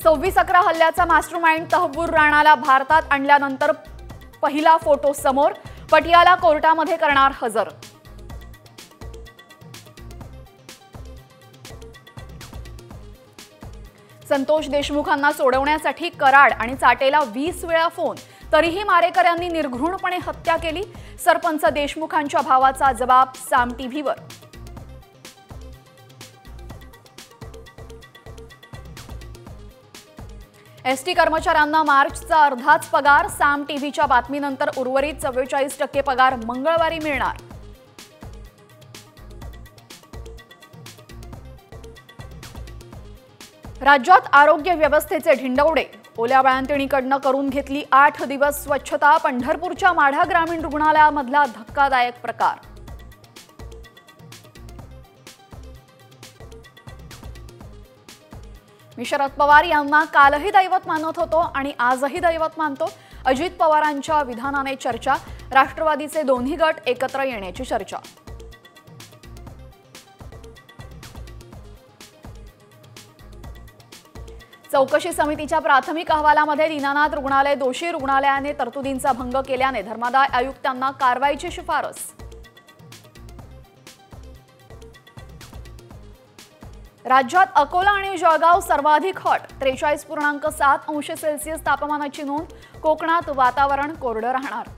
26/11 हल्ल्याचा मास्टरमाइंड तहव्वूर राणाला भारतात आणल्यानंतर पहिला फोटो समोर, पटियाला कोर्टामध्ये करणार हजर। संतोष देशमुखांना सोडवण्यासाठी कराड आणि चाटेला 20 वेळा फोन, तरीही मारेकऱ्यांनी निर्घृणपणे हत्या केली। सरपंच देशमुखांच्या भावाचा जबाब साम टीव्हीवर। एसटी कर्मचाऱ्यांना मार्चचा अर्धाच पगार, साम टीव्हीच्या बातमीनंतर उर्वरित 44% पगार मंगळवारी मिळणार। राज्यात आरोग्य व्यवस्थेचे ढिंडवडे, ओल्या बाळंतिणीकडनं करून घेतली 8 दिवस स्वच्छता, पंढरपूरच्या माढा ग्रामीण रुग्णालयामधला धक्कादायक प्रकार। मी शरद पवार यांना कालही दैवत मानत होतो आणि आजही दैवत मानतो। अजित पवारांच्या विधानाने चर्चा, राष्ट्रवादीचे दोन्ही गट एकत्र येण्याची चर्चा। चौकशी समितीच्या प्राथमिक अहवालामध्ये दीनानाथ रुग्णालय दोषी, रुग्णालयाने तरतुदींचा भंग केल्याने धर्मादाय आयुक्तांना कारवाईची शिफारस। राज्यात अकोला आणि जळगाव सर्वाधिक हॉट, 43.7 अंश सेल्सिअस तापमानाची नोंद। कोकणात वातावरण कोरडं राहणार।